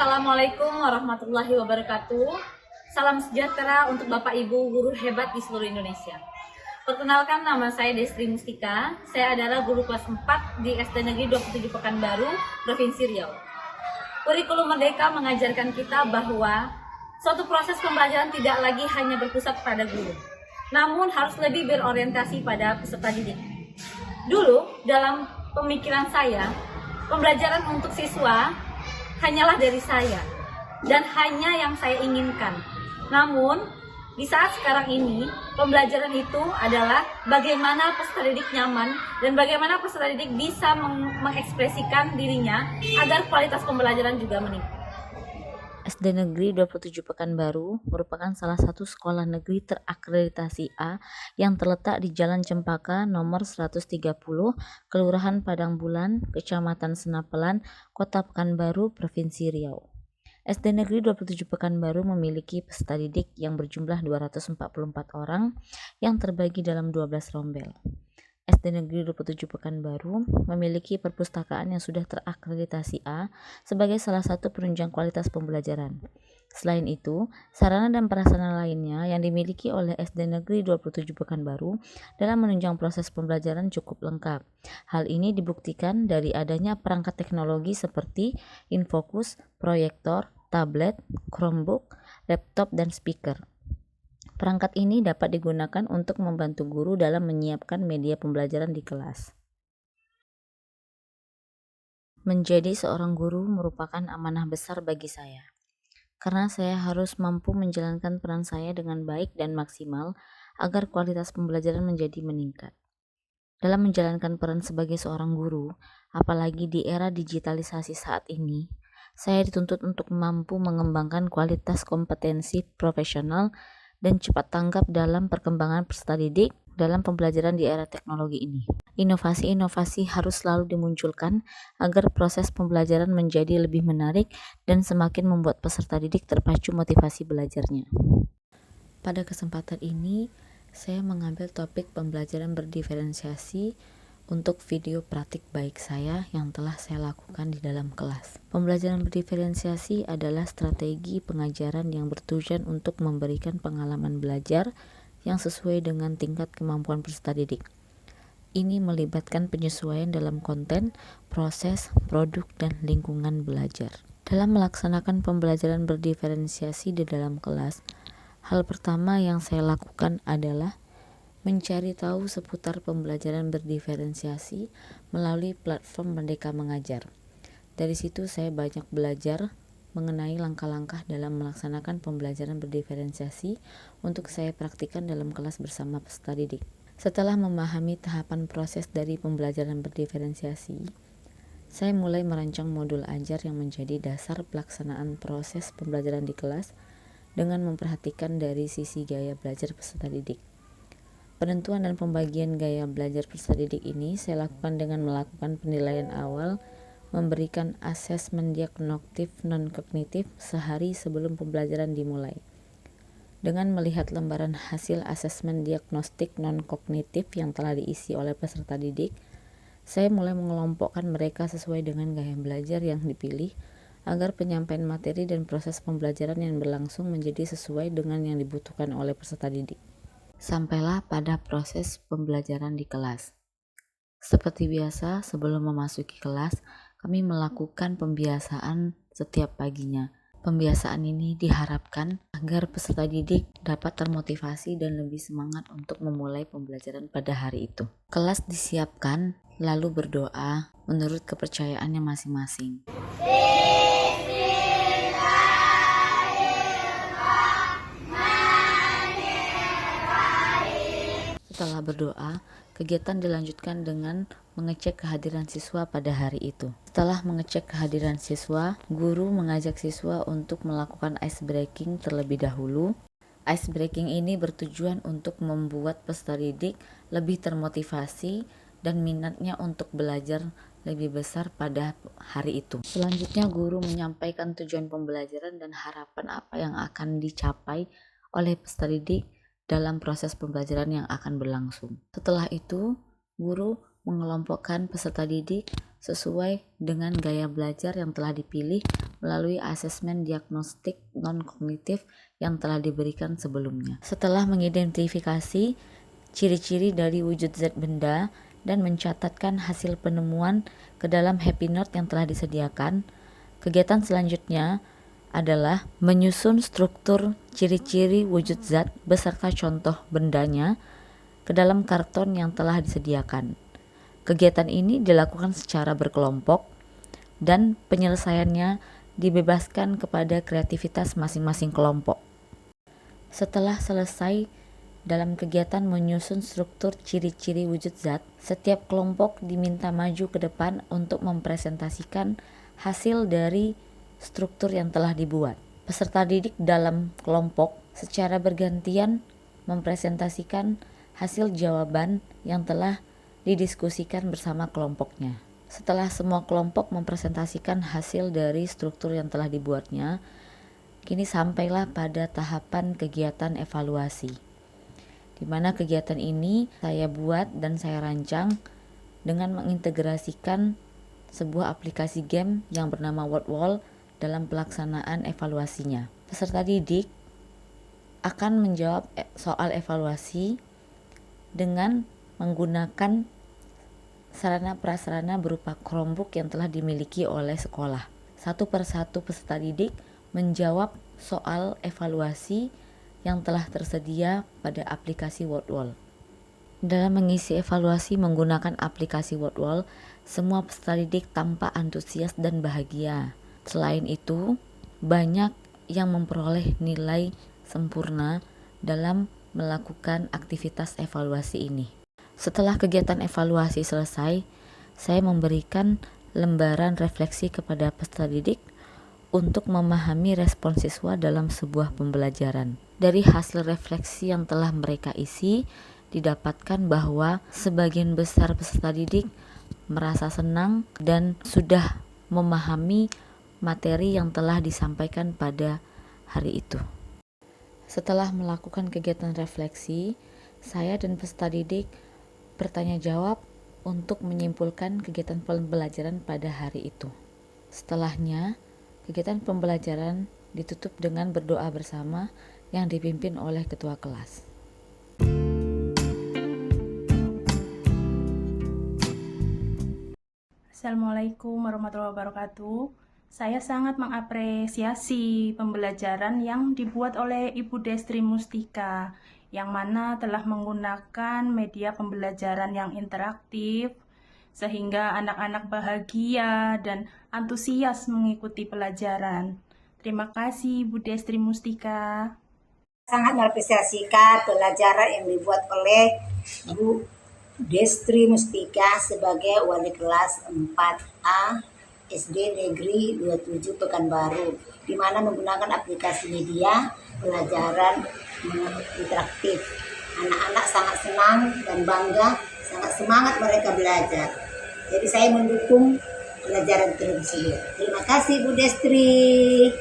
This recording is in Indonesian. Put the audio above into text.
Assalamualaikum warahmatullahi wabarakatuh. Salam sejahtera untuk Bapak Ibu guru hebat di seluruh Indonesia. Perkenalkan, nama saya Destri Mustika. Saya adalah guru kelas 4 di SD Negeri 27 Pekanbaru, Provinsi Riau. Kurikulum Merdeka mengajarkan kita bahwa suatu proses pembelajaran tidak lagi hanya berpusat pada guru, namun harus lebih berorientasi pada peserta didik. Dulu, dalam pemikiran saya, pembelajaran untuk siswa hanyalah dari saya dan hanya yang saya inginkan. Namun, di saat sekarang ini, pembelajaran itu adalah bagaimana peserta didik nyaman dan bagaimana peserta didik bisa mengekspresikan dirinya agar kualitas pembelajaran juga meningkat. SD Negeri 27 Pekanbaru merupakan salah satu sekolah negeri terakreditasi A yang terletak di Jalan Cempaka nomor 130, Kelurahan Padang Bulan, Kecamatan Senapelan, Kota Pekanbaru, Provinsi Riau. SD Negeri 27 Pekanbaru memiliki peserta didik yang berjumlah 244 orang yang terbagi dalam 12 rombel. SD Negeri 27 Pekanbaru memiliki perpustakaan yang sudah terakreditasi A sebagai salah satu penunjang kualitas pembelajaran. Selain itu, sarana dan prasarana lainnya yang dimiliki oleh SD Negeri 27 Pekanbaru dalam menunjang proses pembelajaran cukup lengkap. Hal ini dibuktikan dari adanya perangkat teknologi seperti infocus, proyektor, tablet, Chromebook, laptop, dan speaker. Perangkat ini dapat digunakan untuk membantu guru dalam menyiapkan media pembelajaran di kelas. Menjadi seorang guru merupakan amanah besar bagi saya, karena saya harus mampu menjalankan peran saya dengan baik dan maksimal agar kualitas pembelajaran menjadi meningkat. Dalam menjalankan peran sebagai seorang guru, apalagi di era digitalisasi saat ini, saya dituntut untuk mampu mengembangkan kualitas kompetensi profesional dan cepat tanggap dalam perkembangan peserta didik dalam pembelajaran di era teknologi ini. Inovasi-inovasi harus selalu dimunculkan agar proses pembelajaran menjadi lebih menarik dan semakin membuat peserta didik terpacu motivasi belajarnya. Pada kesempatan ini, saya mengambil topik pembelajaran berdiferensiasi untuk video praktik baik saya yang telah saya lakukan di dalam kelas. Pembelajaran berdiferensiasi adalah strategi pengajaran yang bertujuan untuk memberikan pengalaman belajar yang sesuai dengan tingkat kemampuan peserta didik. Ini melibatkan penyesuaian dalam konten, proses, produk, dan lingkungan belajar. Dalam melaksanakan pembelajaran berdiferensiasi di dalam kelas, hal pertama yang saya lakukan adalah mencari tahu seputar pembelajaran berdiferensiasi melalui platform Merdeka Mengajar. Dari situ saya banyak belajar mengenai langkah-langkah dalam melaksanakan pembelajaran berdiferensiasi untuk saya praktikkan dalam kelas bersama peserta didik. Setelah memahami tahapan proses dari pembelajaran berdiferensiasi, saya mulai merancang modul ajar yang menjadi dasar pelaksanaan proses pembelajaran di kelas dengan memperhatikan dari sisi gaya belajar peserta didik. Penentuan dan pembagian gaya belajar peserta didik ini saya lakukan dengan melakukan penilaian awal, memberikan asesmen diagnostik non-kognitif sehari sebelum pembelajaran dimulai. Dengan melihat lembaran hasil asesmen diagnostik non-kognitif yang telah diisi oleh peserta didik, saya mulai mengelompokkan mereka sesuai dengan gaya belajar yang dipilih agar penyampaian materi dan proses pembelajaran yang berlangsung menjadi sesuai dengan yang dibutuhkan oleh peserta didik. Sampailah pada proses pembelajaran di kelas. Seperti biasa, sebelum memasuki kelas, kami melakukan pembiasaan setiap paginya. Pembiasaan ini diharapkan agar peserta didik dapat termotivasi dan lebih semangat untuk memulai pembelajaran pada hari itu. Kelas disiapkan, lalu berdoa menurut kepercayaannya masing-masing. Setelah berdoa, kegiatan dilanjutkan dengan mengecek kehadiran siswa pada hari itu. Setelah mengecek kehadiran siswa, guru mengajak siswa untuk melakukan ice breaking terlebih dahulu. Ice breaking ini bertujuan untuk membuat peserta didik lebih termotivasi dan minatnya untuk belajar lebih besar pada hari itu. Selanjutnya, guru menyampaikan tujuan pembelajaran dan harapan apa yang akan dicapai oleh peserta didik dalam proses pembelajaran yang akan berlangsung. Setelah itu, guru mengelompokkan peserta didik sesuai dengan gaya belajar yang telah dipilih melalui asesmen diagnostik non-kognitif yang telah diberikan sebelumnya. Setelah mengidentifikasi ciri-ciri dari wujud zat benda dan mencatatkan hasil penemuan ke dalam happy note yang telah disediakan, kegiatan selanjutnya adalah menyusun struktur ciri-ciri wujud zat beserta contoh bendanya ke dalam karton yang telah disediakan. Kegiatan ini dilakukan secara berkelompok dan penyelesaiannya dibebaskan kepada kreativitas masing-masing kelompok. Setelah selesai dalam kegiatan menyusun struktur ciri-ciri wujud zat, setiap kelompok diminta maju ke depan untuk mempresentasikan hasil dari struktur yang telah dibuat. Peserta didik dalam kelompok secara bergantian mempresentasikan hasil jawaban yang telah didiskusikan bersama kelompoknya. Setelah semua kelompok mempresentasikan hasil dari struktur yang telah dibuatnya, kini sampailah pada tahapan kegiatan evaluasi, di mana kegiatan ini saya buat dan saya rancang dengan mengintegrasikan sebuah aplikasi game yang bernama WordWall dalam pelaksanaan evaluasinya. Peserta didik akan menjawab soal evaluasi dengan menggunakan sarana prasarana berupa Chromebook yang telah dimiliki oleh sekolah. Satu persatu peserta didik menjawab soal evaluasi yang telah tersedia pada aplikasi WordWall. Dalam mengisi evaluasi menggunakan aplikasi WordWall, semua peserta didik tampak antusias dan bahagia. Selain itu, banyak yang memperoleh nilai sempurna dalam melakukan aktivitas evaluasi ini. Setelah kegiatan evaluasi selesai, saya memberikan lembaran refleksi kepada peserta didik untuk memahami respon siswa dalam sebuah pembelajaran. Dari hasil refleksi yang telah mereka isi, didapatkan bahwa sebagian besar peserta didik merasa senang dan sudah memahami materi yang telah disampaikan pada hari itu. Setelah melakukan kegiatan refleksi, saya dan peserta didik bertanya jawab untuk menyimpulkan kegiatan pembelajaran pada hari itu. Setelahnya, kegiatan pembelajaran ditutup dengan berdoa bersama yang dipimpin oleh ketua kelas. Assalamualaikum warahmatullahi wabarakatuh. Saya sangat mengapresiasi pembelajaran yang dibuat oleh Ibu Destri Mustika, yang mana telah menggunakan media pembelajaran yang interaktif, sehingga anak-anak bahagia dan antusias mengikuti pelajaran. Terima kasih Bu Destri Mustika. Sangat mengapresiasikan pelajaran yang dibuat oleh Bu Destri Mustika sebagai wali kelas 4A SD Negeri 27 Pekanbaru, di mana menggunakan aplikasi media pelajaran interaktif. Anak-anak sangat senang dan bangga, sangat semangat mereka belajar. Jadi saya mendukung pelajaran tersebut. Terima kasih Bu Destri.